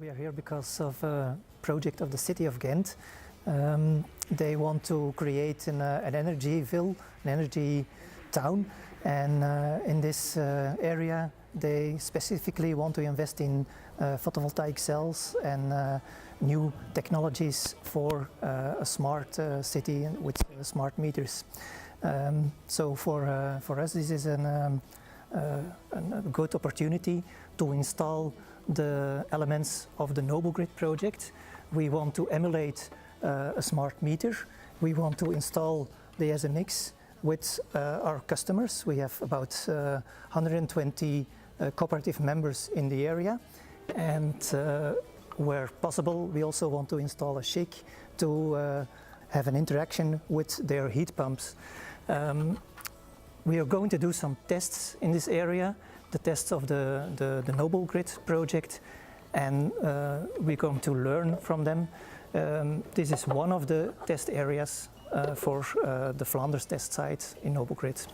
We are here because of a project of the city of Ghent. They want to create an energyville, an energy town, and in this area they specifically want to invest in photovoltaic cells and new technologies for a smart city with smart meters. So for us this is a good opportunity to install the elements of the NOBEL GRID project. We want to emulate a smart meter. We want to install the SMX with our customers. We have about 120 cooperative members in the area, and where possible we also want to install a SHIC to have an interaction with their heat pumps. We are going to do some tests in this area, the tests of the NOBEL GRID project, and we're going to learn from them. This is one of the test areas for the Flanders test site in NOBEL GRID.